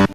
Hello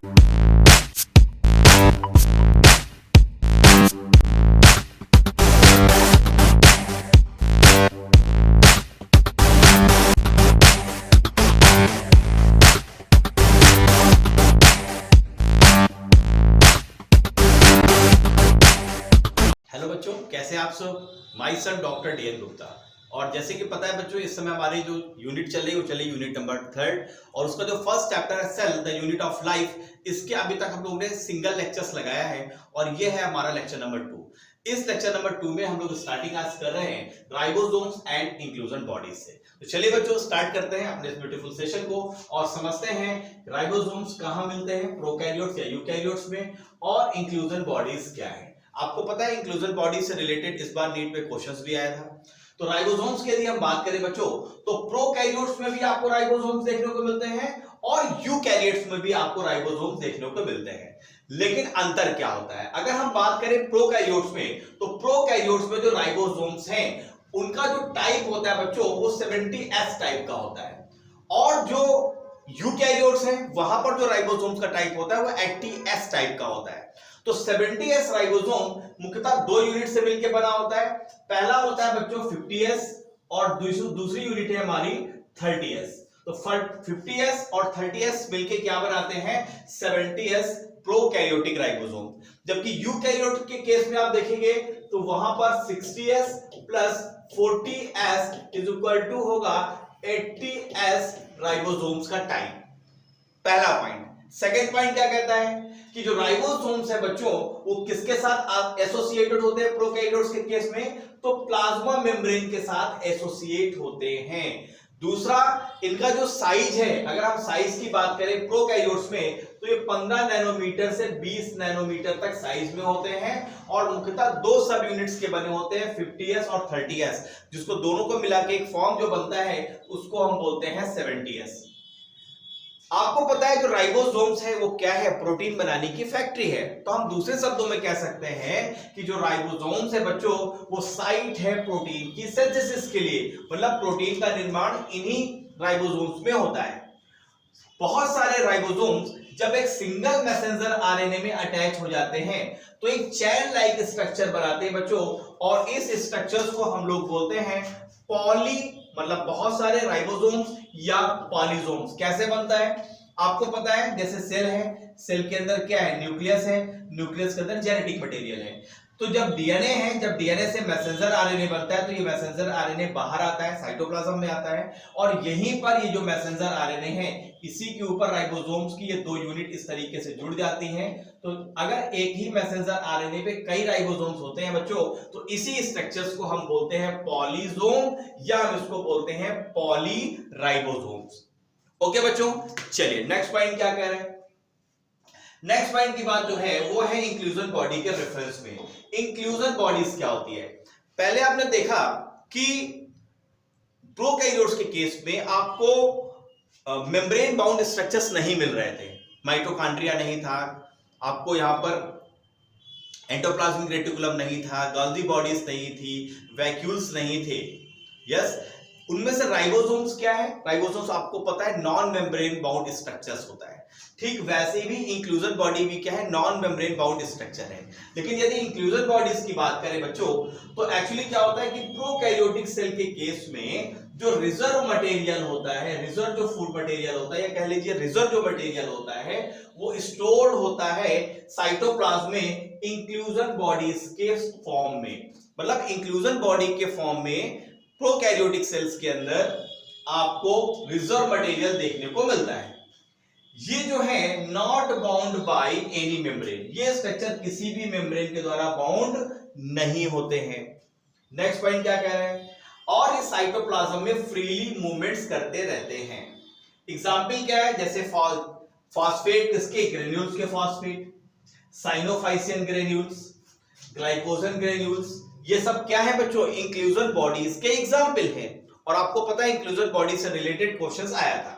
बच्चों, कैसे आप सब। माई सन डॉक्टर डीएन गुप्ता। और जैसे कि पता है बच्चों, इस समय हमारी जो यूनिट चल रही है वो चली यूनिट नंबर 3 और उसका जो फर्स्ट चैप्टर है cell the unit of life, इसके अभी तक हम लोगों ने सिंगल लेक्चर्स लगाया है और ये है हमारा लेक्चर नंबर 2। इस लेक्चर नंबर 2 में हम लोग स्टार्टिंग आज कर रहे हैं राइबोसोम्स एंड इंक्लूजन बॉडीज से। तो चलिए बच्चों, स्टार्ट करते हैं अपने इस ब्यूटीफुल सेशन को और समझते हैं राइबोसोम्स कहाँ मिलते हैं, प्रोकैरियोट्स या यूकैरियोट्स में, और इंक्लूजन बॉडीज क्या है। आपको पता है इंक्लूजन बॉडी से रिलेटेड इस बार नीट में क्वेश्चंस भी आया था। तो राइबोसोम्स के लिए हम बात करें बच्चों, तो प्रोकैरियोट्स में भी आपको राइबोसोम्स देखने को मिलते हैं और यूकैरियोट्स में भी आपको राइबोसोम्स देखने को मिलते हैं। लेकिन अंतर क्या होता है? अगर हम बात करें प्रोकैरियोट्स में, तो प्रोकैरियोट्स में जो राइबोसोम्स हैं उनका जो टाइप होता है बच्चों वो 70S टाइप का होता है, और जो यूकैरियोट्स हैं वहां पर जो राइबोसोम्स का टाइप होता है वो 80S टाइप का होता है। तो 70S राइबोसोम मुख्यतः दो यूनिट से मिलकर बना होता है। पहला होता है बच्चों 50S और दूसरी यूनिट है हमारी 30S। तो 50S और 30S मिलकर क्या बनाते हैं? 70S prokaryotic ribosome. जबकि यूकैरियोट के केस में आप देखेंगे तो वहां पर 60S plus 40S is equal to होगा 80S राइबोसोम्स का टाइप। पहला पॉइंट। सेकेंड पॉइंट क्या कहता है कि जो राइबोसोम्स है बच्चों वो किसके साथ एसोसिएटेड होते हैं प्रोकैरियोट्स के केस में? तो प्लाज्मा मेम्ब्रेन के साथ एसोसिएट होते हैं। दूसरा, इनका जो साइज है, अगर हम साइज की बात करें प्रोकैरियोट्स में, तो ये 15 नैनोमीटर से 20 नैनोमीटर तक साइज में होते हैं और मुख्यतः दो सब यूनिट्स के बने होते हैं 50S और 30S, जिसको दोनों को मिला के एक फॉर्म जो बनता है उसको हम बोलते हैं 70S। आपको पता है जो राइबोसोम्स है वो क्या है? प्रोटीन बनाने की फैक्ट्री है। तो हम दूसरे शब्दों में कह सकते हैं कि जो राइबोसोम्स है बच्चों वो साइट है प्रोटीन की सिंथेसिस के लिए, मतलब प्रोटीन का निर्माण इन्हीं राइबोसोम्स में होता है। बहुत सारे राइबोसोम्स जब एक सिंगल मैसेंजर आरएनए में अटैच हो जाते हैं तो एक चैन लाइक स्ट्रक्चर बनाते हैं बच्चों, और इस स्ट्रक्चर्स को हम लोग बोलते हैं पॉली, मतलब बहुत सारे राइबोसोम्स या पॉलीसोम्स। कैसे बनता है आपको पता है? जैसे सेल है, सेल के अंदर क्या है? न्यूक्लियस है, न्यूक्लियस के अंदर जेनेटिक मटेरियल है। तो जब डीएनए है, जब डीएनए से मैसेंजर आरएनए बनता है तो ये मैसेंजर आरएनए बाहर आता है, साइटोप्लाज्म में आता है, और यहीं पर ये जो मैसेंजर आरएनए है इसी के ऊपर राइबोसोम्स की ये दो यूनिट इस तरीके से जुड़ जाती हैं। तो अगर एक ही मैसेंजर आरएनए पे कई राइबोसोम्स होते हैं बच्चों, तो इसी स्ट्रक्चर्स को हम बोलते हैं पॉलीसोम या हम इसको बोलते हैं पॉलीराइबोसोम्स। ओके बच्चों, चलिए नेक्स्ट पॉइंट क्या कह रहे हैं? नेक्स्ट पॉइंट की बात जो है वो है इंक्लूजन बॉडी के रेफरेंस में। इंक्लूजन बॉडीज क्या होती है? पहले आपने देखा कि प्रोकैरियोट्स के केस में आपको मेम्ब्रेन बाउंड स्ट्रक्चर्स नहीं मिल रहे थे, माइटोकॉन्ड्रिया नहीं था, आपको यहां पर एंडोप्लाज्मिक रेटिकुलम नहीं था, गोल्गी बॉडीज नहीं थी, वैक्यूल्स नहीं थे। यस, उनमें से राइबोसोम्स क्या है? राइबोसोम्स आपको पता है नॉन मेम्ब्रेन बाउंड स्ट्रक्चर्स होता है। ठीक वैसे भी इंक्लूजन बॉडी भी क्या है? नॉन मेम्ब्रेन बाउंड स्ट्रक्चर है। लेकिन यदि इंक्लूजन बॉडीज की बात करें बच्चों, तो एक्चुअली क्या होता है कि प्रोकैरियोटिक सेल के केस में जो रिजर्व मटेरियल होता है, रिजर्व जो फूड मटेरियल होता है, या कह लीजिए रिजर्व जो मटेरियल होता है वो स्टोर्ड होता है साइटोप्लाज्म में इंक्लूजन बॉडीज के फॉर्म में। मतलब इंक्लूजन बॉडी के फॉर्म में प्रोकैरियोटिक सेल्स के अंदर आपको रिजर्व मटेरियल देखने को मिलता है। ये जो है not bound by any membrane, ये स्ट्रक्चर किसी भी मेम्ब्रेन के द्वारा बाउंड नहीं होते हैं। नेक्स्ट पॉइंट क्या कह रहे हैं? और ये साइटोप्लाज्म में फ्रीली मूवमेंट्स करते रहते हैं। एग्जाम्पल क्या है? जैसे फॉस्फेट, किसके? ग्रेन्यूल्स के phosphate, cyanophycean granules, glycogen granules, ये सब क्या है बच्चों? इंक्लूजन बॉडीज के एग्जाम्पल हैं। और आपको पता है इंक्लूजन बॉडी से रिलेटेड क्वेश्चंस आया था।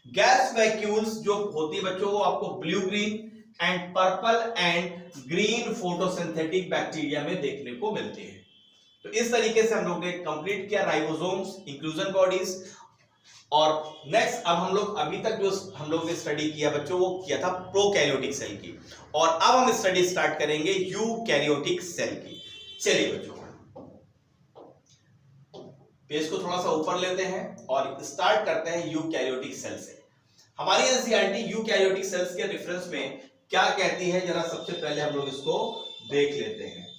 गैस वैक्यूल्स जो होती है बच्चों वो आपको blue green and purple and green photosynthetic bacteria में देखने को मिलते हैं। तो इस तरीके से हम लोग ने कंप्लीट किया राइबोसोम्स, इंक्लूजन बॉडीज। और नेक्स्ट अब हम लोग अभी तक जो हम लोग ने स्टडी किया बच्चों वो किया था प्रोकैरियोटिक सेल की, और अब हम स्टडी स्टार्ट करेंगे यूकैरियोटिक सेल की। चलिए बच्चों पेज को थोड़ा सा ऊपर लेते हैं और स्टार्ट करते हैं यूकैरियोटिक सेल से। हमारी एनसीईआरटी यूकैरियोटिक सेल्स के रेफरेंस में क्या कहती है, जरा सबसे पहले हम लोग इसको देख लेते हैं।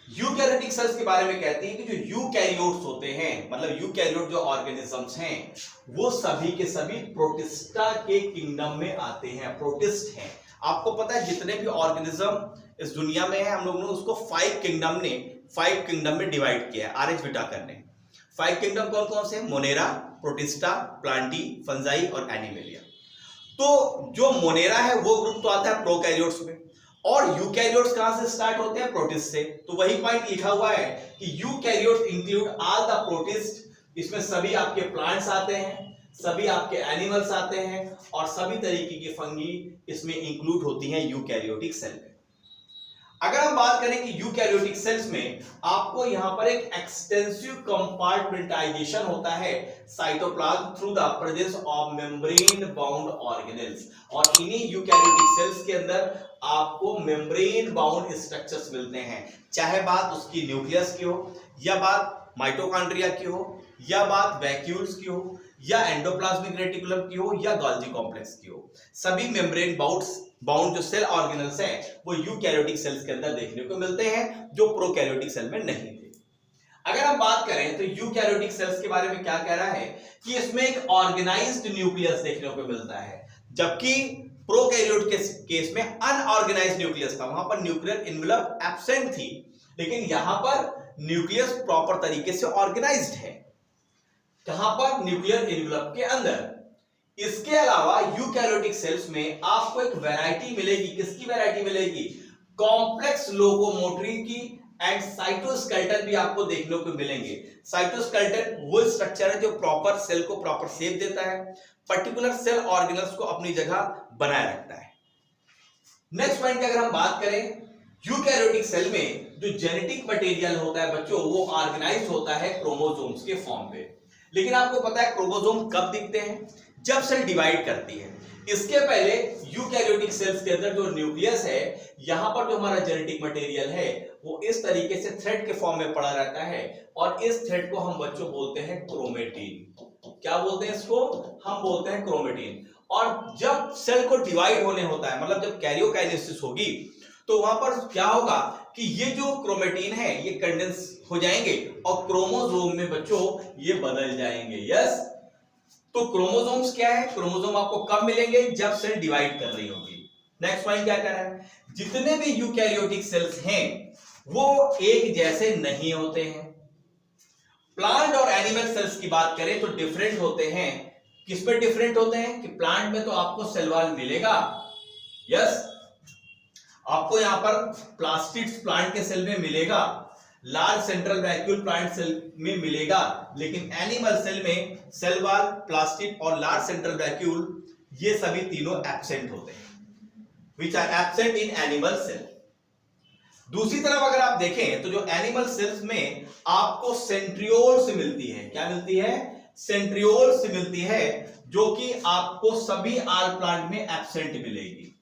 यूकैरियोटिक सेल्स के बारे में कहती है कि जो यूकैरियोट्स होते हैं, मतलब यूकैरियोट जो ऑर्गेनिजम्स हैं, वो सभी के सभी प्रोटिस्टा के किंगडम में आते हैं, प्रोटिस्ट हैं। आपको पता है जितने भी ऑर्गेनिज्म इस दुनिया में है, हम लोगों ने उसको 5 किंगडम में डिवाइड किया है आर.एच. विटाकर ने। 5 किंगडम कौन कौन से? मोनेरा, प्रोटिस्टा, प्लांटी, फंजाई और एनिमेलिया। तो जो मोनेरा है वो ग्रुप तो आता है प्रोकैरियोट्स में, और यूकैरियोट्स कहां से स्टार्ट होते हैं? प्रोटिस्ट से। तो वही पॉइंट लिखा हुआ है कि eukaryotes include all the protist. इसमें सभी आपके प्लांट्स आते हैं, सभी आपके एनिमल्स आते हैं, और सभी तरीके की फंगी इसमें इंक्लूड होती हैं यूकैरियोटिक सेल में। अगर हम बात करें कि यूकैरियोटिक सेल्स में आपको यहां पर एक एक्सटेंसिव कंपार्टमेंटाइजेशन होता है cytoplasm through the presence of membrane bound organelles, और इन्हीं यूकैरियोटिक सेल्स के अंदर आपको मेम्ब्रेन बाउंड स्ट्रक्चर्स मिलते हैं, चाहे बात उसकी न्यूक्लियस की हो, या बात माइटोकॉन्ड्रिया की हो, या बात वैक्यूल्स की हो, या एंडोप्लाज्मिक रेटिकुलम की हो, या गोल्गी कॉम्प्लेक्स की हो। सभी मेम्ब्रेन बाउंड जो सेल ऑर्गेनल्स हैं वो यूकैरियोटिक सेल्स के अंदर देखने को मिलते हैं, जो प्रोकैरियोटिक सेल में नहीं थे। अगर हम बात करें तो यूकैरियोटिक सेल्स के बारे में क्या कह रहा है कि इसमें एक ऑर्गेनाइज्ड न्यूक्लियस देखने को मिलता है, जबकि प्रोकैरियोट के केस में अनऑर्गेनाइज्ड न्यूक्लियस था, वहां पर न्यूक्लियर एनवेलप एब्सेंट थी, लेकिन यहां पर न्यूक्लियस प्रॉपर तरीके से ऑर्गेनाइज्ड है। कहां पर? न्यूक्लियर एनवेलप के अंदर। इसके अलावा यूकैरियोटिक सेल्स में आपको एक वैरायटी मिलेगी। किसकी वैरायटी मिलेगी? कॉम्प्लेक्स लोकोमोटरी की, एंड साइटोस्केलेटन भी आपको देखने को मिलेंगे। साइटोस्केलेटन वो स्ट्रक्चर है जो प्रॉपर सेल को प्रॉपर शेप देता है, पर्टिकुलर सेल ऑर्गेनल्स को अपनी जगह बनाए रखता है। नेक्स्ट पॉइंट की अगर हम बात करें, यूकैरियोटिक सेल में जो जेनेटिक मटेरियल होता है बच्चों वो ऑर्गेनाइज्ड होता है क्रोमोसोम्स के फॉर्म पे। लेकिन आपको पता है क्रोमोसोम कब दिखते हैं? जब सेल डिवाइड करती है। इसके पहले यूकैरियोटिक सेल्स के अंदर जो न्यूक्लियस है, यहां पर जो हमारा जेनेटिक मटेरियल है वो इस तरीके से थ्रेड के फॉर्म में पड़ा रहता है, और इस थ्रेड को हम बच्चों बोलते हैं क्रोमेटिन। क्या बोलते हैं इसको? हम बोलते हैं क्रोमेटिन। और जब सेल को डिवाइड होने होता है, मतलब जब कैरियोकाइनेसिस होगी, तो वहां पर क्या होगा कि ये जो क्रोमेटिन है ये कंडेंस हो जाएंगे और क्रोमोसोम में बच्चों ये बदल जाएंगे। यस, तो क्रोमोसोम्स क्या है? क्रोमोसोम आपको कब मिलेंगे? जब सेल डिवाइड कर रही होगी। नेक्स्ट पॉइंट क्या कह रहा है? जितने भी यूकैरियोटिक सेल्स हैं वो एक जैसे नहीं होते हैं। प्लांट और एनिमल सेल्स की बात करें तो डिफरेंट होते हैं। किस पे डिफरेंट होते हैं? कि प्लांट में तो आपको सेल वॉल मिलेगा, यस, आपको यहां पर प्लास्टिड्स प्लांट के सेल में मिलेगा, large central vacuole plant cell में मिलेगा, लेकिन एनिमल सेल में सेल वॉल, प्लास्टिड और लार्ज सेंट्रल वैक्यूल ये सभी तीनों एब्सेंट होते हैं, which are absent in animal cell। दूसरी तरफ अगर आप देखें तो जो एनिमल सेल्स में आपको सेंट्रियोल्स मिलती है। क्या मिलती है? सेंट्रियोल्स मिलती है, जो कि आपको सभी आल प्लांट में एब्सेंट मिलेगी।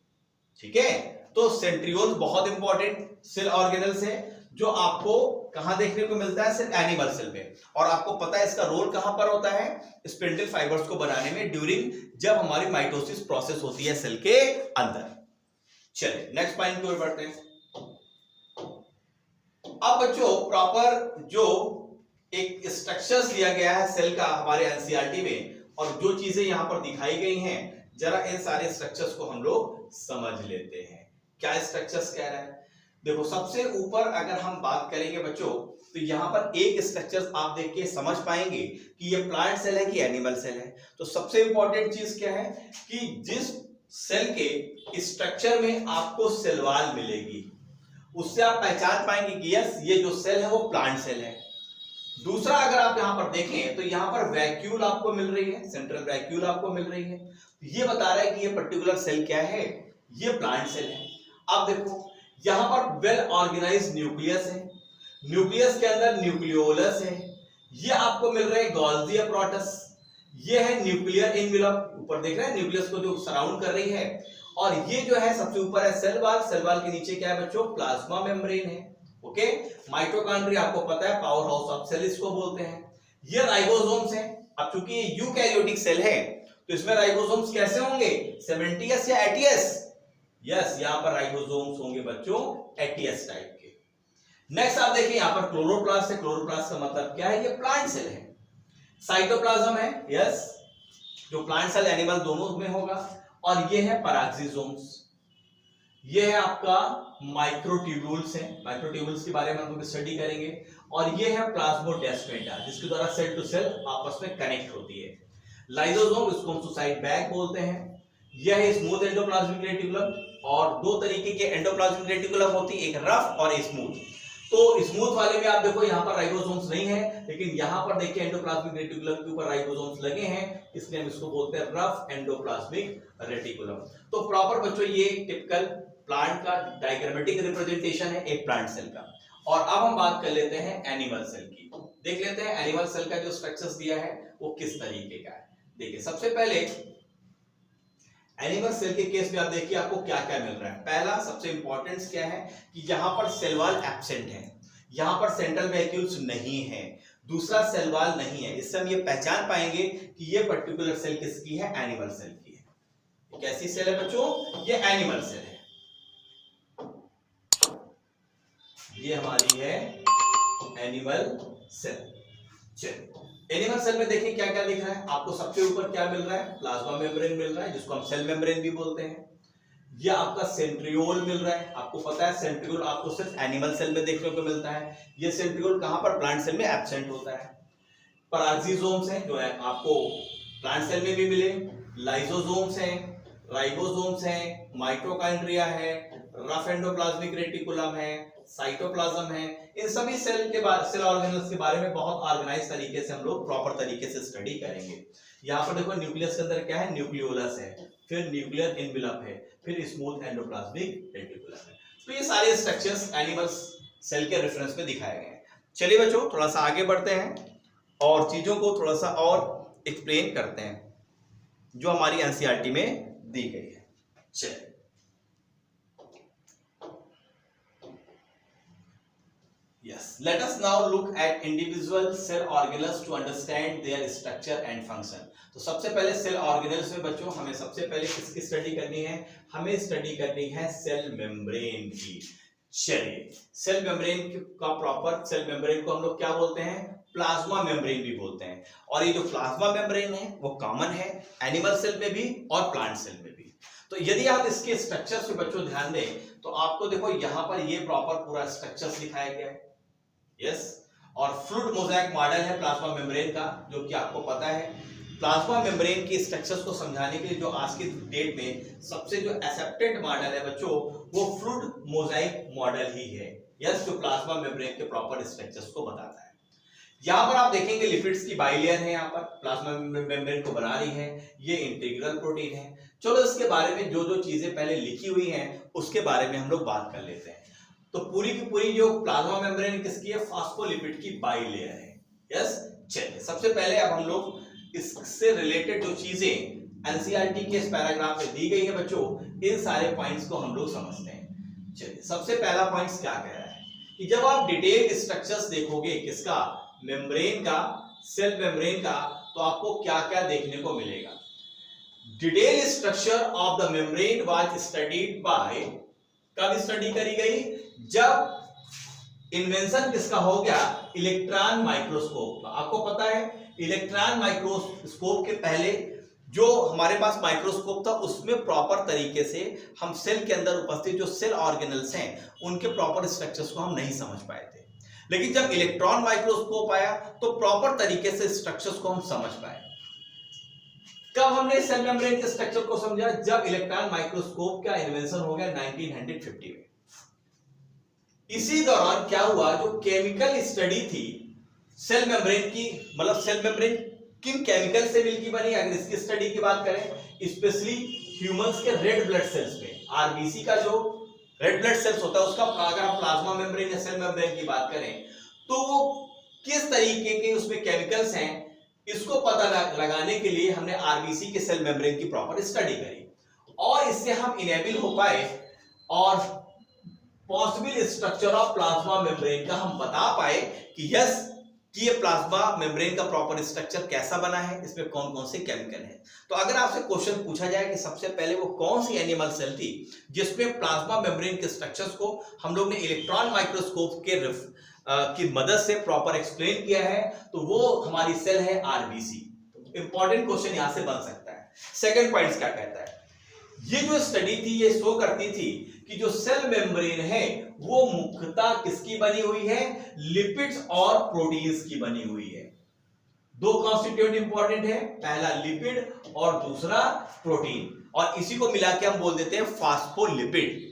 ठीक है, तो सेंट्रियोल बहुत इंपॉर्टेंट सेल ऑर्गेनल्स है जो आपको कहां देखने को मिलता है? सिर्फ एनिमल सेल में। और आपको पता है इसका रोल कहां पर होता है? स्पिंडल फाइबर्स को बनाने में, ड्यूरिंग जब हमारी माइटोसिस प्रोसेस होती है सेल के अंदर। चलिए नेक्स्ट पॉइंट की ओर बढ़ते हैं। अब बच्चों प्रॉपर जो एक स्ट्रक्चर्स दिया गया है सेल का हमारे एनसीईआरटी में, और जो चीजें यहां पर दिखाई गई हैं, जरा इन सारे स्ट्रक्चर्स को हम लोग समझ लेते हैं। क्या स्ट्रक्चर्स कह रहा है? देखो सबसे ऊपर अगर हम बात करेंगे बच्चों, तो यहां पर एक स्ट्रक्चर आप देख के समझ पाएंगे कि ये प्लांट सेल है कि एनिमल सेल है। तो सबसे इंपॉर्टेंट चीज क्या है कि जिस सेल के स्ट्रक्चर में आपको सेल वॉल मिलेगी, उससे आप पहचान पाएंगे कि यस ये जो सेल है वो प्लांट सेल है। दूसरा अगर आप यहां पर देखें तो यहां पर वैक्यूल आपको मिल रही है, सेंट्रल वैक्यूल आपको मिल रही है, ये बता रहा है कि ये पर्टिकुलर सेल क्या है? ये प्लांट सेल है। अब देखो यहां पर वेल ऑर्गेनाइज्ड न्यूक्लियस है, न्यूक्लियस के अंदर न्यूक्लियोलस है, ये आपको मिल रहे हैं गोल्गी एप्रोटस, ये है न्यूक्लियर एनवेलप, ऊपर देख रहे हैं न्यूक्लियस को जो सराउंड कर रही है, और ये जो है सबसे ऊपर है सेल वॉल, सेल वॉल के नीचे क्या है बच्चों, प्लाज्मा मेम्ब्रेन है। ओके, माइटोकॉन्ड्रिया आपको पता है पावर हाउस ऑफ सेल इसको बोलते हैं। ये राइबोसोम्स हैं। अब चूंकि ये यूकैरियोटिक सेल है तो इसमें राइबोसोम्स कैसे होंगे, 70s या 80s? यस, यहां पर राइबोसोम्स होंगे बच्चों 80s टाइप के। नेक्स्ट आप देखिए यहां पर क्लोरोप्लास्ट है, क्लोरोप्लास्ट का मतलब क्या है, ये प्लांट सेल है। साइटोप्लाज्म है, यस, जो प्लांट सेल एनिमल दोनों में होगा, और ये है पैराक्सिसोम्स, ये है आपका माइक्रोट्यूब्यूल्स है, माइक्रोट्यूब्यूल्स के बारे में हम लोग स्टडी करेंगे, और ये है प्लाज्मोडेस्माटा जिसके द्वारा सेल टू सेल आपस में कनेक्ट होती है। लाइसोसोम, इसको हम सुसाइड बैग बोलते हैं। यह है स्मूथ एंडोप्लाज्मिक रेटिकुलम, और दो तरीके के एंडोप्लाज्मिक रेटिकुलम होती है, एक रफ और स्मूथ। तो स्मूथ वाले में आप देखो यहाँ पर राइबोसोम्स नहीं है, लेकिन यहाँ पर देखिए एंडोप्लाज्मिक रेटिकुलम के ऊपर राइबोसोम्स लगे हैं, इसलिए हम इसको बोलते हैं रफ एंडोप्लाज्मिक रेटिकुलम। तो प्रॉपर बच्चों ये टिपिकल प्लांट का डायग्रामेटिक रिप्रेजेंटेशन है एक प्लांट सेल का। और अब हम बात कर लेते हैं एनिमल सेल की। देख लेते हैं एनिमल सेल का जो स्ट्रक्चर्स दिया है वो किस तरीके का है। देखिए सबसे पहले एनिमल सेल के केस में आप देखिए आपको क्या क्या मिल रहा है। पहला सबसे इंपॉर्टेंट क्या है कि यहां पर सेल वॉल एब्सेंट है, यहां पर सेंट्रल वैक्यूल्स नहीं है, दूसरा सेल वॉल नहीं है। इससे हम ये पहचान पाएंगे कि ये पर्टिकुलर सेल किसकी है, एनिमल सेल की है। कैसी सेल है बच्चों, ये एनिमल सेल है, ये हमारी है एनिमल सेल। चलिए एनिमल सेल में देखिए क्या क्या दिख रहा है आपको। सबसे ऊपर क्या मिल रहा है, प्लाज्मा मेम्ब्रेन मिल रहा है जिसको हम सेल मेम्ब्रेन भी बोलते हैं। यह आपका सेंट्रियोल मिल रहा है, आपको पता है सेंट्रियोल आपको सिर्फ एनिमल सेल में देखने को मिलता है। यह सेंट्रियोल कहां पर, प्लांट सेल में एब्सेंट होता है। पैराक्सिसोम्स हैं जो है आपको प्लांट सेल में भी मिले, लाइसोसोम्स हैं, राइबोसोम्स हैं, माइटोकॉन्ड्रिया है, रफ एंडोप्लाज्मिक रेटिकुलम है, साइटोप्लाज्म है। इन सभी सेल ऑर्गेनल्स के बारे में बहुत ऑर्गेनाइज तरीके से हम लोग प्रॉपर तरीके से स्टडी करेंगे। यहाँ पर देखो न्यूक्लियस के अंदर क्या है, न्यूक्लियोलस है, फिर न्यूक्लियर एनवेलप है, फिर स्मूथ एंडोप्लाज्मिक रेटिकुलम है। तो ये सारे स्ट्रक्चर्स एनिमल सेल के रेफरेंस में दिखाए गए हैं। चलिए बच्चों थोड़ा सा आगे बढ़ते हैं और चीजों को थोड़ा सा और एक्सप्लेन करते हैं जो हमारी एनसीईआरटी में दी गई है। चलिए yes, let us now look at individual cell organelles to understand their structure and function। तो सबसे पहले सेल ऑर्गेनल्स में बच्चों हमें सबसे पहले किसकी स्टडी करनी है, हमें स्टडी करनी है सेल मेम्ब्रेन की। चलिए सेल मेम्ब्रेन का प्रॉपर, सेल मेम्ब्रेन को हम लोग क्या बोलते हैं, प्लाज्मा मेम्ब्रेन भी बोलते हैं। और ये जो प्लाज्मा मेम्ब्रेन है वो कॉमन है एनिमल सेल में भी और प्लांट सेल में भी। तो यदि आप इसके स्ट्रक्चर पे बच्चों ध्यान दें तो आपको देखो यहाँ पर ये प्रॉपर पूरा स्ट्रक्चर्स दिखाया गया है। यस, और फ्लूइड मोज़ेक मॉडल है प्लाज्मा मेम्ब्रेन का, जो कि आपको पता है प्लाज्मा मेम्ब्रेन की स्ट्रक्चर्स को समझाने के लिए जो आज की डेट में सबसे जो एक्सेप्टेड मॉडल है बच्चों वो फ्लूइड मोज़ेक मॉडल ही है। यस, जो प्लाज्मा मेम्ब्रेन के प्रॉपर स्ट्रक्चर्स को बताता है। यहाँ पर आप देखेंगे लिपिड्स की बाइलेयर है, यहाँ पर प्लाज्मा मेम्ब्रेन को बना रही है, ये इंटीग्रल प्रोटीन है। चलो इसके बारे में जो जो चीजें पहले लिखी हुई हैं उसके बारे में हम लोग बात कर लेते हैं। तो पूरी की पूरी जो प्लाज्मा मेम्ब्रेन किसकी है, फास्फोलिपिड की बाइलेयर है। यस, चलिए सबसे पहले अब हम लोग इससे रिलेटेड जो चीजें एनसीईआरटी के इस पैराग्राफ में दी गई है बच्चों, इन सारे पॉइंट्स को हम लोग समझते हैं। चलिए सबसे पहला पॉइंट क्या कह रहा है कि जब आप डिटेल स्ट्रक्चर्स देखोगे किसका, मेम्ब्रेन का, सेल मेम्ब्रेन का, तो आपको क्या क्या देखने को मिलेगा। Detail structure of the membrane was studied by, कब स्टडी करी गई, जब इन्वेंशन किसका हो गया, इलेक्ट्रॉन माइक्रोस्कोप। आपको पता है इलेक्ट्रॉन माइक्रोस्कोप के पहले जो हमारे पास माइक्रोस्कोप था उसमें प्रॉपर तरीके से हम सेल के अंदर उपस्थित जो सेल ऑर्गेनल्स हैं उनके प्रॉपर स्ट्रक्चर्स को हम नहीं समझ पाए थे। लेकिन जब इलेक्ट्रॉन माइक्रोस्कोप आया तो प्रॉपर तरीके से स्ट्रक्चर्स को हम समझ पाए। कब हमने सेल मेम्ब्रेन के स्ट्रक्चर को समझा, जब इलेक्ट्रॉन माइक्रोस्कोप का इन्वेंशन हो गया 1950 में। इसी दौरान क्या हुआ, जो केमिकल स्टडी थी सेल मेम्ब्रेन की, मतलब सेल मेम्ब्रेन किन केमिकल से मिलकर बनी, अगर इसकी स्टडी की बात करें स्पेशली ह्यूमंस के रेड ब्लड सेल्स में, आरबीसी का जो रेड ब्लड सेल्स होता है उसका अगर हम प्लाज्मा मेम्ब्रेन या सेल मेम्ब्रेन की बात करें तो वो किस तरीके के उसमें केमिकल्स हैं, इसको पता लगाने के लिए हमने आरबीसी के सेल मेम्ब्रेन की प्रॉपर स्टडी करी और इससे हम इनेबल हो पाए और possible structure of plasma membrane का हम बता पाए कि यस कि ये प्लाज्मा मेम्ब्रेन का प्रॉपर स्ट्रक्चर कैसा बना है, इसमें कौन कौन से केमिकल हैं। तो अगर आपसे क्वेश्चन पूछा जाए कि सबसे पहले वो कौन सी एनिमल सेल थी जिसमें प्लाज्मा मेम्ब्रेन के स्ट्रक्चर्स को हम लोग ने इलेक्ट्रॉन माइक्रोस्कोप के की मदद से प्रॉपर एक्सप्लेन किया है, तो वो हमारी सेल है आरबीसी। इंपॉर्टेंट क्वेश्चन यहां से बन सकता है। सेकंड पॉइंट क्या कहता है, ये जो स्टडी थी ये शो करती थी कि जो सेल मेम्ब्रेन है वो मुख्यतः किसकी बनी हुई है, लिपिड्स और प्रोटीन्स की बनी हुई है। दो कॉन्स्टिट्यूएंट इंपॉर्टेंट है, पहला लिपिड और दूसरा प्रोटीन, और इसी को मिला के हम बोल देते हैं फास्फोलिपिड।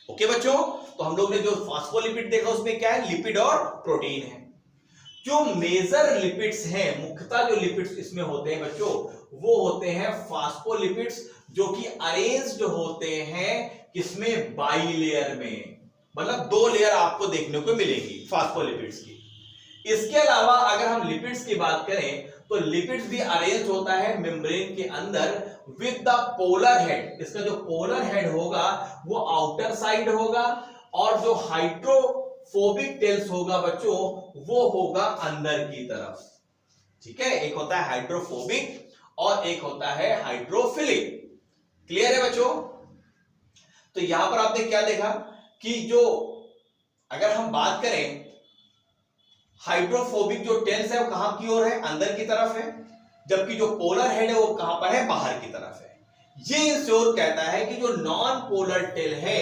ओके बच्चों, तो हम लोग ने जो फास्फोलिपिड देखा उसमें क्या है, लिपिड और प्रोटीन है। जो मेजर लिपिड्स हैं, मुख्यतः जो लिपिड्स इसमें होते हैं बच्चों वो होते हैं फास्फोलिपिड्स, जो कि अरेंज्ड होते हैं किसमें, बाइलेयर में, मतलब दो लेयर आपको देखने को मिलेगी फास्फोलिपिड्स की। इसके अलावा अगर हम लिपिड्स की बात करें तो लिपिड्स भी अरेंज होता है मेम्ब्रेन के अंदर विद द पोलर हेड। इसका जो पोलर हेड होगा वो आउटर साइड होगा और जो हाइड्रोफोबिक टेल्स होगा बच्चों वो होगा अंदर की तरफ। ठीक है, एक होता है हाइड्रोफोबिक और एक होता है हाइड्रोफिलिक। क्लियर है बच्चों? तो यहां पर आपने क्या देखा कि जो अगर हम बात करें हाइड्रोफोबिक जो टेल्स है वो कहां की ओर है, अंदर की तरफ है, जबकि जो पोलर हेड है वो कहां पर है, बाहर की तरफ है। ये इंश्योर कहता है कि जो नॉन पोलर टेल है,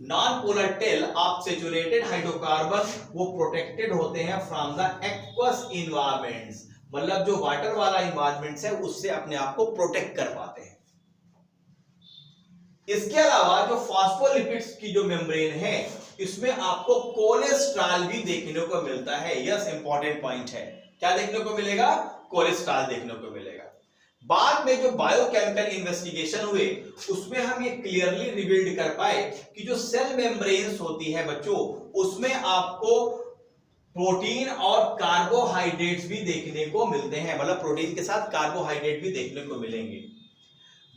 non polar tail of saturated hydrocarbon वो प्रोटेक्टेड होते हैं फ्रॉम द एक्वस इन्वायरमेंट्स, मतलब जो वाटर वाला इन्वायरमेंट्स है उससे अपने आप को प्रोटेक्ट कर पाते हैं। इसके अलावा जो फास्फोलिपिड्स की जो मेम्ब्रेन है इसमें आपको कोलेस्ट्रॉल भी देखने को मिलता है। यस, इंपॉर्टेंट पॉइंट है। क्या देखने को मिलेगा, कोलेस्ट्रॉल देखने को मिलेगा। बाद में जो बायोकेमिकल इन्वेस्टिगेशन हुए उसमें हम ये क्लियरली रिवील्ड कर पाए कि जो सेल मेम्ब्रेन्स होती है बच्चों उसमें आपको प्रोटीन और कार्बोहाइड्रेट्स भी देखने को मिलते हैं, मतलब प्रोटीन के साथ कार्बोहाइड्रेट भी देखने को मिलेंगे।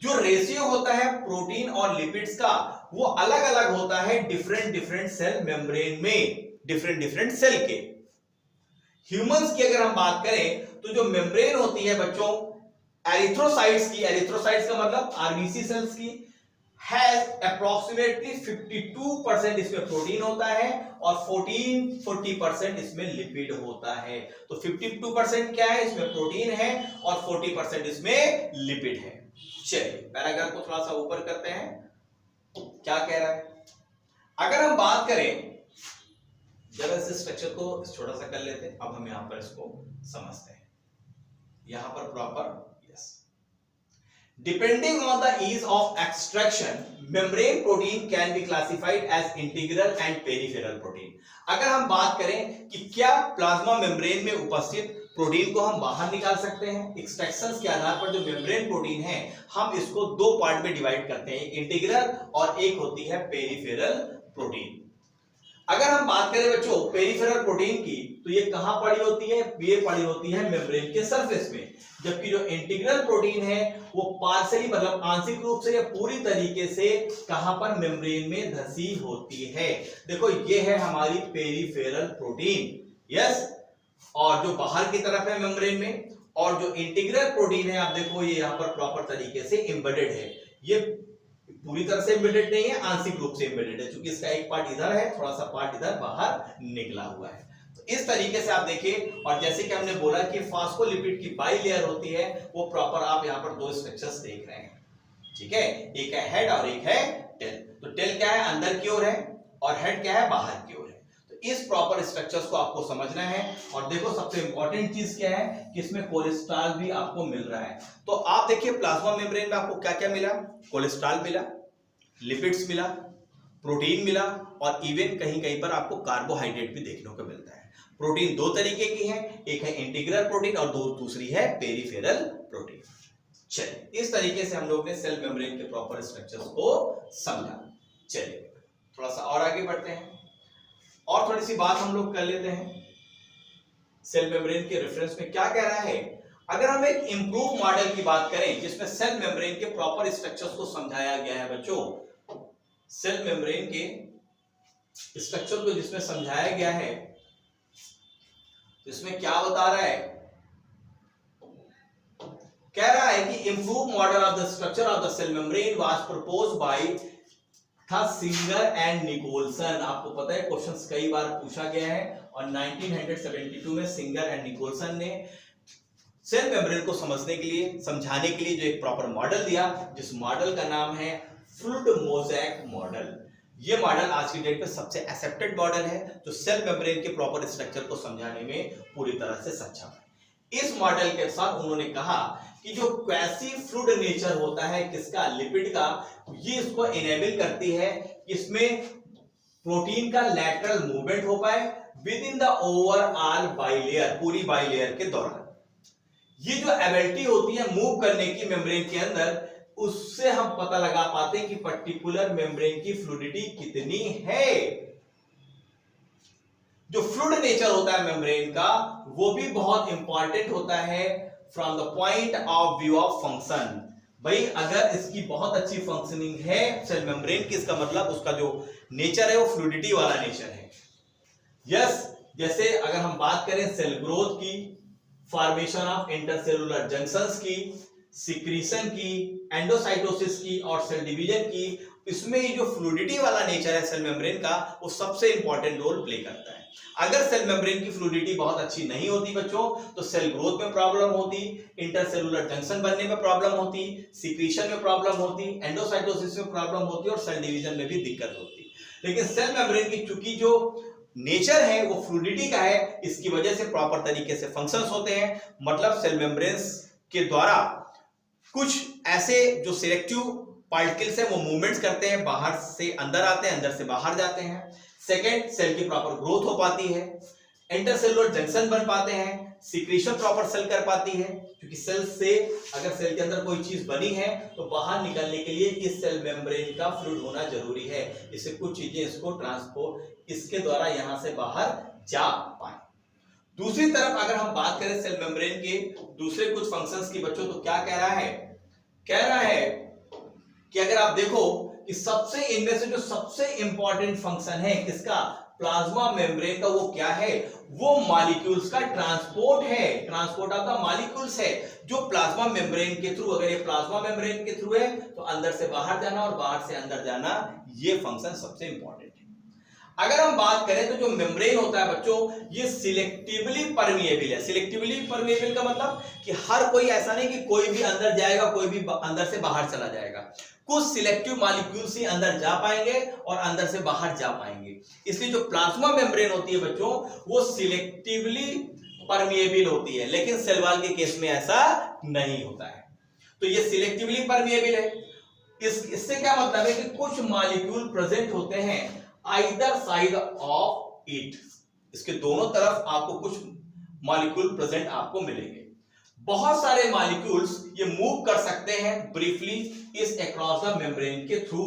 जो रेशियो होता है प्रोटीन और लिपिड्स का वो अलग अलग होता है डिफरेंट सेल मेम्ब्रेन में, डिफरेंट सेल के। ह्यूमंस की अगर हम बात करें तो जो मेम्ब्रेन होती है बच्चों एरिथ्रोसाइट्स की, एरिथ्रोसाइट्स का मतलब आरबीसी सेल्स की, हैज अप्रोक्सीमेटली 52% इसमें प्रोटीन होता है और 40% इसमें लिपिड होता है। तो 52% क्या है, इसमें प्रोटीन है और 40% इसमें लिपिड है। चलिए पैराग्राफ को थोड़ा सा ऊपर करते हैं, क्या कह रहा है। अगर हम बात करें, जरा इस स्ट्रक्चर को छोटा सा कर लेते हैं, अब हम यहां पर इसको समझते हैं। यहां पर proper Depending on the ease of extraction, membrane protein can be classified as integral and peripheral protein. अगर हम बात करें कि क्या प्लाज्मा मेम्ब्रेन में उपस्थित प्रोटीन को हम बाहर निकाल सकते हैं, एक्सट्रैक्शंस के आधार पर जो मेम्ब्रेन प्रोटीन है हम इसको दो पार्ट में डिवाइड करते हैं, एक इंटीग्रल और एक होती है पेरिफेरल प्रोटीन। अगर हम बात करें बच्चों पेरिफेरल प्रोटीन की तो ये कहां पड़ी होती है, ये पड़ी होती है मेम्ब्रेन के सरफेस में, जबकि जो इंटीग्रल प्रोटीन है वो पार्शियली मतलब आंशिक रूप से या पूरी तरीके से कहां पर मेम्ब्रेन में धसी होती है। देखो ये है हमारी पेरिफेरल प्रोटीन, यस, और जो बाहर की तरफ है मेम्ब्रेन में, और जो इंटीग्रल प्रोटीन है आप देखो ये यहां पर प्रॉपर तरीके से एम्बेडेड है। ये पूरी तरह से एम्बेडेड नहीं है, आंशिक रूप से एम्बेडेड है, क्योंकि इसका एक पार्ट इधर है, थोड़ा सा पार्ट इधर बाहर निकला हुआ है। तो इस तरीके से आप देखिए, और जैसे कि हमने बोला कि फास्फोलिपिड की बाई लेयर होती है वो प्रॉपर आप यहाँ पर दो स्ट्रक्चर्स देख रहे हैं। ठीक है, एक है हेड और एक है टेल। तो टेल क्या है, अंदर की ओर है, और हेड क्या है, बाहर की ओर है। तो इस प्रॉपर स्ट्रक्चर्स को आपको समझना है। और देखो सबसे इंपॉर्टेंट चीज क्या है कि इसमें कोलेस्ट्रॉल भी आपको मिल रहा है। तो आप देखिए प्लाज्मा मेम्ब्रेन में आपको क्या क्या मिला, कोलेस्ट्रॉल मिला, लिपिड्स मिला, प्रोटीन मिला, और इवन कहीं कहीं पर आपको कार्बोहाइड्रेट भी देखने को मिलता है। प्रोटीन दो तरीके की है, एक है इंटीग्रल प्रोटीन और दूसरी है पेरिफेरल प्रोटीन। चलिए इस तरीके से हम लोग ने सेल मेम्ब्रेन के प्रॉपर स्ट्रक्चर्स को समझा। चलिए थोड़ा सा और आगे बढ़ते हैं और थोड़ी सी बात हम लोग कर लेते हैं सेल मेम्ब्रेन के रेफरेंस में क्या कह रहा है। अगर हम एक इंप्रूव मॉडल की बात करें जिसमें सेल मेम्ब्रेन के प्रॉपर स्ट्रक्चर्स को समझाया गया है बच्चों, सेल मेम्ब्रेन के स्ट्रक्चर को जिसमें समझाया गया है, इसमें क्या बता रहा है, कह रहा है कि improve model of the structure of the cell membrane was proposed by था सिंगर एंड निकोलसन। आपको पता है क्वेश्चंस कई बार पूछा गया है और 1972 में सिंगर एंड निकोलसन ने सेल मेम्ब्रेन को समझने के लिए, समझाने के लिए जो एक प्रॉपर मॉडल दिया, जिस मॉडल का नाम है फ्लूइड मोज़ेक मॉडल। ये मॉडल आज की डेट में सबसे एक्सेप्टेड मॉडल है जो सेल मेम्ब्रेन के प्रॉपर स्ट्रक्चर को समझाने में पूरी तरह से सक्षम है। इस मॉडल के साथ उन्होंने कहा कि जो क्वासी फ्लूइड नेचर होता है किसका, लिपिड का, ये इसको इनेबल करती है कि इसमें प्रोटीन का लैटरल मूवमेंट हो पाए with in the overall bilayer, पूरी बाइलेयर के दौरान। ये जो एबिलिटी होती है मूव करने की मेम्ब्रेन के अंदर, उससे हम पता लगा पाते हैं कि पर्टिकुलर मेम्ब्रेन की फ्लूइडिटी कितनी है। जो फ्लूइड नेचर होता है मेम्ब्रेन का वो भी बहुत इंपॉर्टेंट होता है from the point of view of function. भाई अगर इसकी बहुत अच्छी फंक्शनिंग है सेल मेम्ब्रेन की, इसका मतलब उसका जो नेचर है वो फ्लूइडिटी वाला नेचर है। यस, जैसे अगर हम बात करें सेल ग्रोथ की, फॉर्मेशन ऑफ इंटरसेलुलर जंक्शंस की, सिक्रीशन की, एंडोसाइटोसिस की और सेल डिवीजन की, इसमें ये जो फ्लूइडिटी वाला नेचर है सेल मेम्ब्रेन का वो सबसे इंपॉर्टेंट रोल प्ले करता है। अगर सेल मेम्ब्रेन की फ्लूइडिटी बहुत अच्छी नहीं होती बच्चों तो सेल ग्रोथ में प्रॉब्लम होती, इंटरसेलुलर जंक्शन बनने में प्रॉब्लम होती, सिक्रीशन में प्रॉब्लम होती, एंडोसाइटोसिस में प्रॉब्लम होती और सेल डिवीजन में भी दिक्कत होती। लेकिन सेल मेम्ब्रेन की चूंकि जो नेचर है वो फ्लूइडिटी का है, इसकी वजह से प्रॉपर तरीके से फंक्शंस होते हैं। मतलब सेल मेम्ब्रेन्स के द्वारा कुछ ऐसे जो सिलेक्टिव पार्टिकल्स हैं वो मूवमेंट्स करते हैं, बाहर से अंदर आते हैं, अंदर से बाहर जाते हैं। सेकेंड, सेल की प्रॉपर ग्रोथ हो पाती है, इंटरसेलुलर जंक्शन बन पाते हैं, सिक्रीशन प्रॉपर सेल कर पाती है, क्योंकि सेल से अगर सेल के अंदर कोई चीज बनी है तो बाहर निकलने के लिए इस सेल मेम्ब्रेन का फ्लूइड होना जरूरी है, इससे कुछ चीजें इसको ट्रांसपोर्ट इसके द्वारा यहां से बाहर जा पाए। दूसरी तरफ अगर हम बात करें सेल मेम्ब्रेन के दूसरे कुछ फंक्शंस की बच्चों, तो क्या कह रहा है, कह रहा है कि अगर आप देखो कि सबसे इनमें से जो सबसे इंपॉर्टेंट फंक्शन है किसका, प्लाज्मा मेम्ब्रेन का, वो क्या है, वो मॉलिक्यूल्स का ट्रांसपोर्ट है, ट्रांसपोर्ट ऑफ द मॉलिक्यूल्स है। जो प्लाज्मा मेम्ब्रेन के थ्रू, अगर ये प्लाज्मा मेम्ब्रेन के थ्रू है तो अंदर से बाहर जाना और बाहर से अंदर जाना, ये फंक्शन सबसे इंपॉर्टेंट है। अगर हम बात करें तो जो मेम्ब्रेन होता है बच्चों ये सिलेक्टिवली परमिएबल है। सिलेक्टिवली परमिएबल का मतलब कि हर कोई ऐसा नहीं कि कोई भी अंदर जाएगा कोई भी अंदर से बाहर चला जाएगा, कुछ सिलेक्टिव मॉलिक्यूल्स ही अंदर जा पाएंगे और अंदर से बाहर जा पाएंगे। इसलिए जो प्लाज्मा मेम्ब्रेन होती है बच्चों वो सिलेक्टिवली परमिएबल होती है, लेकिन सेल वॉल के केस में ऐसा नहीं होता है। तो ये सिलेक्टिवली परमिएबल है। इससे क्या मतलब है कि कुछ मॉलिक्यूल प्रेजेंट होते हैं आइदर साइड ऑफ इट, इसके दोनों तरफ आपको कुछ मॉलिक्यूल प्रेजेंट आपको मिलेंगे। बहुत सारे मॉलिक्यूल्स ये मूव कर सकते हैं ब्रीफली इस अक्रॉस द मेम्ब्रेन के through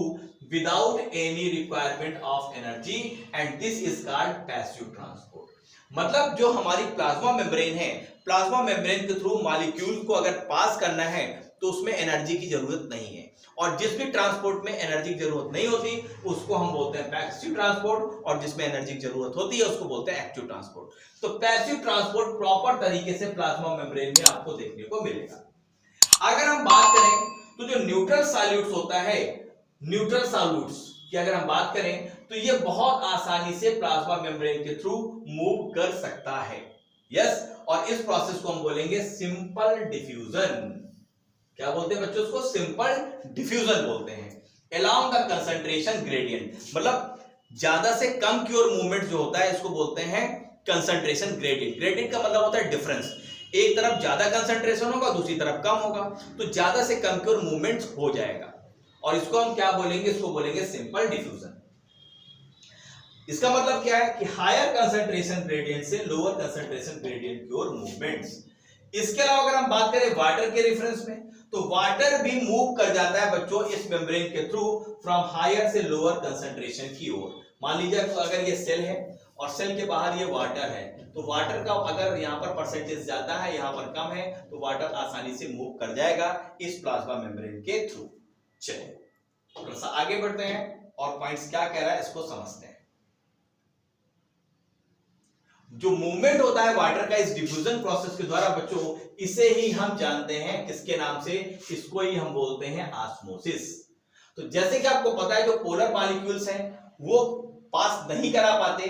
without any requirement of energy and this is called passive transport. मतलब जो हमारी प्लाज्मा मेम्ब्रेन है, प्लाज्मा मेम्ब्रेन के थ्रू मॉलिक्यूल को अगर पास करना है तो उसमें एनर्जी की जरूरत नहीं है, और जिस भी ट्रांसपोर्ट में एनर्जी की जरूरत नहीं होती उसको हम बोलते हैं पैसिव ट्रांसपोर्ट, और जिसमें एनर्जी की जरूरत होती है उसको बोलते हैं एक्टिव ट्रांसपोर्ट। तो पैसिव ट्रांसपोर्ट प्रॉपर तरीके से प्लाज्मा मेम्ब्रेन में आपको देखने को मिलेगा। अगर हम बात करें तो जो न्यूट्रल सॉल्यूट्स होता है, न्यूट्रल सॉल्यूट्स की अगर हम बात करें तो ये बहुत आसानी से प्लाज्मा मेम्ब्रेन के थ्रू मूव कर सकता है। यस, और इस प्रोसेस को हम बोलेंगे सिंपल डिफ्यूजन। क्या बोलते हैं बच्चों, उसको सिंपल डिफ्यूजन बोलते हैं। अलोंग द कंसंट्रेशन ग्रेडियंट, मतलब ज्यादा से कम की ओर मूवमेंट जो होता है इसको बोलते हैं कंसंट्रेशन ग्रेडियंट। ग्रेडियंट का मतलब होता है डिफरेंस, एक तरफ ज्यादा कंसंट्रेशन होगा दूसरी तरफ कम होगा, तो ज्यादा से कम की ओर मूवमेंट हो जाएगा, और इसको हम क्या बोलेंगे, इसको बोलेंगे सिंपल डिफ्यूजन। इसका मतलब क्या है कि हायर कंसंट्रेशन ग्रेडियंट से लोअर कंसंट्रेशन ग्रेडियंट की ओर मूवमेंट्स। इसके अलावा अगर हम बात करें वाटर के रेफरेंस में, तो वाटर भी मूव कर जाता है बच्चों इस मेम्ब्रेन के थ्रू फ्रॉम हायर से लोअर कंसंट्रेशन की ओर। मान लीजिए तो अगर ये सेल है और सेल के बाहर ये वाटर है, तो वाटर का अगर यहाँ पर परसेंटेज ज्यादा है, यहाँ पर कम है, तो वाटर आसानी से मूव कर जाएगा इस प्लाज्मा मेम्ब्रेन के थ्रू। चलिए थोड़ा सा आगे बढ़ते हैं और पॉइंट्स क्या कह रहा है इसको समझते हैं। जो मूवमेंट होता है वाटर का इस डिफ्यूजन प्रोसेस के द्वारा बच्चों, इसे ही हम जानते हैं किसके नाम से, इसको ही हम बोलते हैं ऑस्मोसिस। तो जैसे कि आपको पता है जो पोलर मॉलिक्यूल्स हैं वो पास नहीं करा पाते,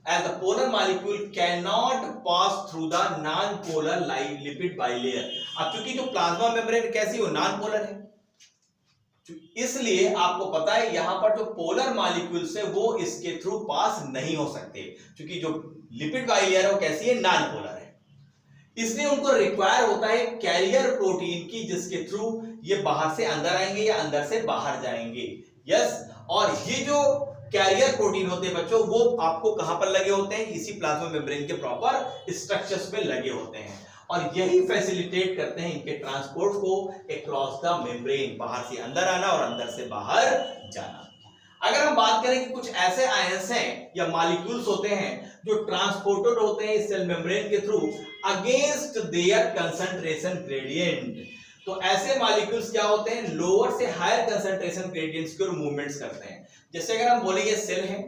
as the polar molecule can not pass through the non polar lipid bilayer. अब चूंकि जो प्लाज्मा मेम्ब्रेन कैसी हो, नॉन पोलर है, इसलिए आपको पता है यहां पर जो पोलर मॉलिक्यूल्स है वो इसके थ्रू पास नहीं हो सकते, क्योंकि जो लिपिड बाइलेयर है वो कैसी है, नॉन पोलर है। इसलिए उनको रिक्वायर होता है कैरियर प्रोटीन की, जिसके थ्रू ये बाहर से अंदर आएंगे या अंदर से बाहर जाएंगे। यस, और ये जो कैरियर प्रोटीन होते हैं बच्चों, वो आपको कहां पर लगे होते हैं, इसी प्लाज्मा मेम्ब्रेन के प्रॉपर स्ट्रक्चर्स में लगे होते हैं, और यही फैसिलिटेट करते हैं इनके ट्रांसपोर्ट को अक्रॉस द मेम्ब्रेन, बाहर से अंदर आना और अंदर से बाहर जाना। अगर हम बात करें कि कुछ ऐसे आयंस हैं या मॉलिक्यूल्स होते हैं जो ट्रांसपोर्टेड होते हैं इस सेल मेम्ब्रेन के through against their concentration gradient, तो ऐसे मॉलिक्यूल्स क्या होते हैं, लोअर से हायर कंसंट्रेशन ग्रेडियंट्स की ओर मूवमेंट्स करते हैं। जैसे अगर हम बोले ये सेल है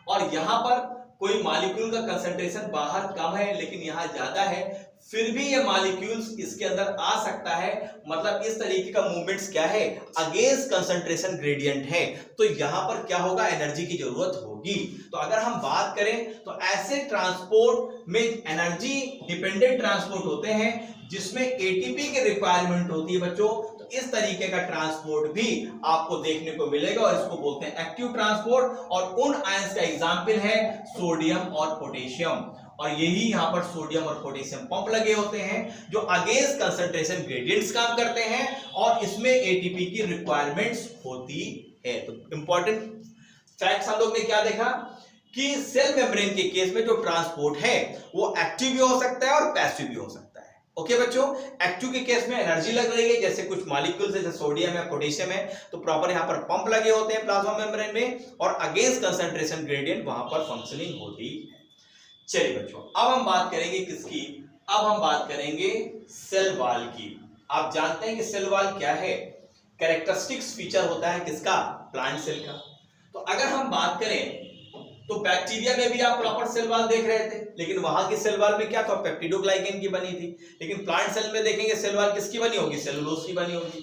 और यहां पर कोई मॉलिक्यूल का कंसंट्रेशन बाहर कम है लेकिन यहां ज्यादा है, फिर भी ये मॉलिक्यूल्स इसके अंदर आ सकता है, मतलब इस तरीके का मूवमेंट्स क्या है, अगेंस्ट कंसंट्रेशन ग्रेडियंट है, तो यहां पर क्या होगा, एनर्जी की जरूरत होगी। तो अगर हम बात करें तो ऐसे ट्रांसपोर्ट में एनर्जी डिपेंडेंट ट्रांसपोर्ट होते हैं जिसमें एटीपी की रिक्वायरमेंट होती है बच्चों, तो इस तरीके का ट्रांसपोर्ट भी आपको देखने को मिलेगा और इसको बोलते हैं एक्टिव ट्रांसपोर्ट। और उन आयंस का एग्जांपल है सोडियम और पोटेशियम, और यही यहां पर सोडियम और पोटेशियम पंप लगे होते हैं जो अगेंस्ट कंसंट्रेशन ग्रेडियंट्स काम करते हैं और इसमें एटीपी की रिक्वायरमेंट्स होती है। तो इंपॉर्टेंट फैक्ट्स हम लोग ने क्या देखा कि सेल मेम्ब्रेन के केस में जो ट्रांसपोर्ट है वो एक्टिव भी हो सकता है और पैसिव भी हो सकता है। ओके बच्चों, एक्टिव के केस में एनर्जी लग रही है, जैसे कुछ मॉलिक्यूल्स जैसे सोडियम है, पोटेशियम है, तो प्रॉपर यहां पर पंप लगे होते हैं प्लाज्मा मेम्ब्रेन में और अगेंस्ट कंसंट्रेशन ग्रेडियंट वहां पर फंक्शनिंग होती है। चलिए बच्चों, अब हम बात करेंगे किसकी, अब हम बात करेंगे सेल वॉल की। आप जानते हैं कि सेल वॉल क्या है, कैरेक्टरिस्टिक्स फीचर होता है किसका, प्लांट सेल का। तो अगर हम बात करें तो बैक्टीरिया में भी आप प्रॉपर सेल वॉल देख रहे थे, लेकिन वहां की सेल वॉल में क्या था, पेप्टिडोग्लाइकेन की बनी थी, लेकिन प्लांट सेल में देखेंगे सेल वॉल किसकी बनी होगी, सेलुलोज की बनी होगी।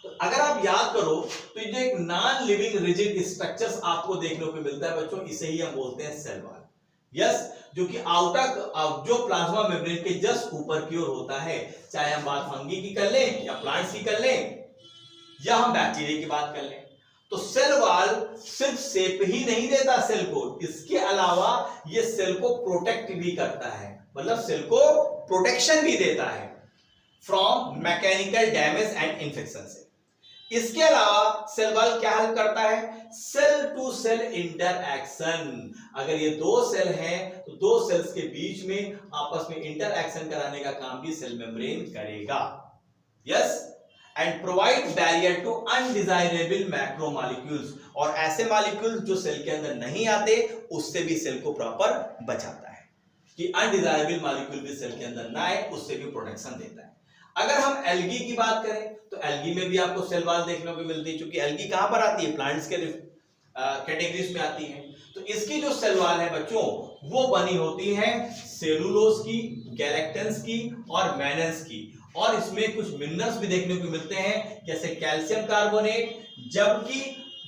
तो अगर आप याद करो तो ये जो एक नॉन लिविंग रिजिड स्ट्रक्चर्स आपको देखने को मिलता है बच्चों, इसे ही हम बोलते हैं सेल वॉल। यस, जो कि आउटर जो प्लाज्मा मेम्ब्रेन के जस्ट ऊपर की ओर होता है, चाहे हम बात फंगी की कर लें या प्लांट्स की कर लें या हम बैक्टीरिया की बात कर लें। तो सेल वॉल सिर्फ शेप ही नहीं देता सेल को, इसके अलावा ये सेल को प्रोटेक्ट भी करता है, मतलब सेल को प्रोटेक्शन भी देता है from mechanical damage and infection से। इसके अलावा सेल वॉल क्या हेल्प करता है, सेल टू सेल इंटरएक्शन। अगर ये दो सेल हैं तो दो सेल्स के बीच में आपस में इंटरएक्शन कराने का काम भी सेल मेम्ब्रेन करेगा। Yes, and provide barrier to undesirable macromolecules, और ऐसे मॉलिक्यूल्स जो सेल के अंदर नहीं आते उससे भी सेल को प्रॉपर बचाता है कि अनडिजायरेबल मॉलिक्यूल भी सेल के अंदर ना आए, उससे भी प्रोटेक्शन देता है। अगर हम एल्गी की बात करें तो एल्गी में भी आपको सेल वॉल देखने को मिलती है, क्योंकि एल्गी कहां पर आती है, प्लांट्स के कैटेगरीज में आती है। तो इसकी जो सेल वॉल है बच्चों वो बनी होती है सेलुलोज की, गैलेक्टेंस की और मैनस की, और इसमें कुछ मिनरल्स भी देखने को मिलते हैं जैसे कैल्शियम कार्बोनेट, जबकि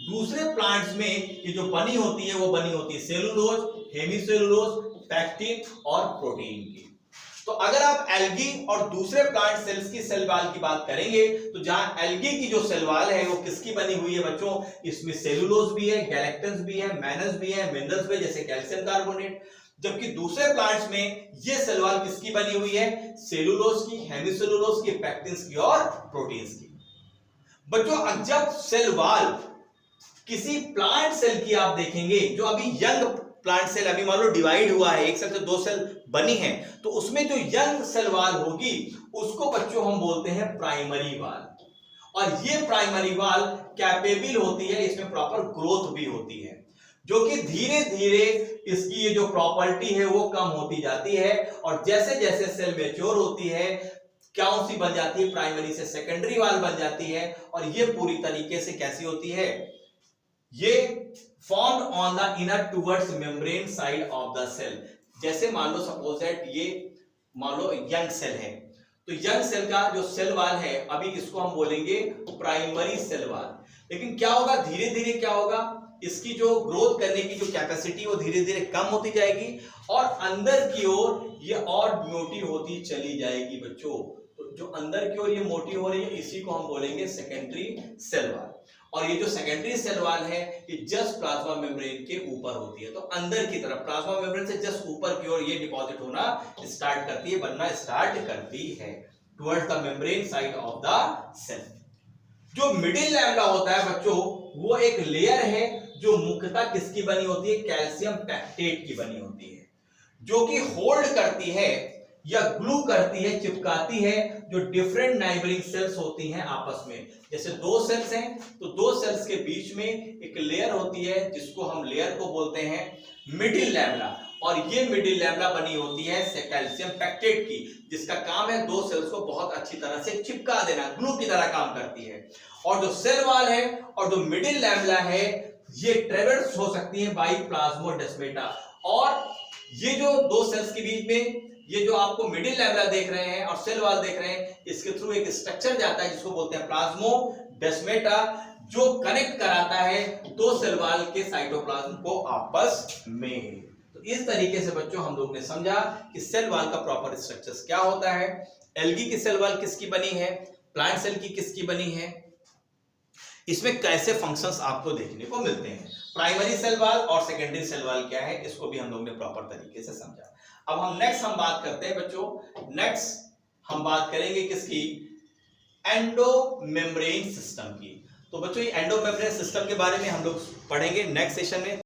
दूसरे प्लांट्स में ये जो बनी होती है वो बनी होती है सेलुलोज, हेमीसेलुलोज, पैक्टिन और प्रोटीन की। तो अगर आप एल्गी और दूसरे प्लांट सेल्स की सेल वॉल की बात करेंगे तो जहां एल्गी की जो सेल वॉल है वो किसकी बनी हुई है बच्चों, इसमें सेलुलोज भी है, गैलेक्टेंस भी है, मैनस भी है, मिनरल्स भी है जैसे कैल्शियम कार्बोनेट, जबकि दूसरे प्लांट्स में ये सेल वॉल किसकी बनी हुई है, सेलुलोज की, हेमीसेलुलोज की, पैक्टिन्स की और प्रोटीन्स की। बच्चों जब सेल वॉल किसी प्लांट सेल की आप देखेंगे जो अभी यंग प्लांट सेल अभी मान लो डिवाइड हुआ है, एक सेल से 2 सेल बनी है, तो उसमें जो यंग सेल वॉल होगी उसको बच्चों हम बोलते हैं प्राइमरी वॉल। और ये प्राइमरी वॉल कैपेबल होती है, इसमें प्रॉपर ग्रोथ भी होती है, जो कि धीरे धीरे इसकी ये जो प्रॉपर्टी है वो कम होती जाती है, और जैसे जैसे सेल मैच्योर होती है कौन सी बन जाती है, प्राइमरी से सेकेंडरी वॉल बन जाती है। और ये पूरी तरीके से कैसी होती है, ये formed on the inner towards membrane side of the cell. जैसे मान लो सपोज दैट ये मान लो यंग सेल है, तो यंग सेल का जो सेल वॉल है अभी इसको हम बोलेंगे प्राइमरी सेल वॉल। लेकिन क्या होगा, धीरे धीरे क्या होगा, इसकी जो ग्रोथ करने की जो कैपेसिटी वो धीरे धीरे कम होती जाएगी, और अंदर की ओर ये और मोटी होती चली जाएगी बच्चों। तो जो अंदर की ओर ये मोटी हो रही है इसी को हम बोलेंगे सेकेंडरी सेल वॉल। और ये जो सेकेंडरी सेल वॉल है ये जस्ट प्लाज्मा मेम्ब्रेन के ऊपर होती है, तो अंदर की तरफ प्लाज्मा मेम्ब्रेन से जस्ट ऊपर की ओर ये डिपॉजिट होना स्टार्ट करती है, बनना स्टार्ट करती है towards the membrane side of the cell. जो मिडिल लैमेला होता है बच्चों वो एक लेयर है जो मुख्यतः किसकी बनी होती है, कैल्शियम पैक्टेट की बनी होती है, जो कि होल्ड करती है या ग्लू करती है, चिपकाती है जो डिफरेंट नाइबरिंग सेल्स होती हैं आपस में। जैसे 2 सेल्स हैं तो 2 सेल्स के बीच में एक लेयर होती है जिसको हम लेयर को बोलते हैं मिडिल लैमेला, और ये मिडिल लैमेला बनी होती है कैल्शियम पैक्टेट की, जिसका काम है 2 सेल्स को बहुत अच्छी तरह से चिपका देना, ग्लू की तरह काम करती है। और जो सेल वॉल है और जो मिडिल लैमेला है ये ट्रेवर्स हो सकती है बाय प्लाज्मोडेस्माटा, और ये जो 2 सेल्स के बीच में ये जो आपको मिडिल लैमेला देख रहे हैं और सेल वॉल देख रहे हैं, इसके थ्रू एक स्ट्रक्चर जाता है जिसको बोलते हैं प्लाज्मोडेस्माटा, जो कनेक्ट कराता है 2 सेल वॉल के साइटोप्लाज्म को आपस में। तो इस तरीके से बच्चों हम लोग ने समझा कि सेल वॉल का प्रॉपर स्ट्रक्चर क्या होता है, एल्गी की सेल वॉल किसकी बनी है, प्लांट सेल की किसकी बनी है, इसमें कैसे फंक्शंस आपको देखने को मिलते हैं, प्राइमरी सेल वॉल और सेकेंडरी सेल वॉल क्या है, इसको भी हम लोग ने प्रॉपर तरीके से समझा। अब हम नेक्स्ट हम बात करते हैं बच्चों, नेक्स्ट हम बात करेंगे किसकी, एंडोमेम्ब्रेन सिस्टम की। तो बच्चों ये एंडोमेम्ब्रेन सिस्टम के बारे में हम लोग पढ़ेंगे नेक्स्ट सेशन में।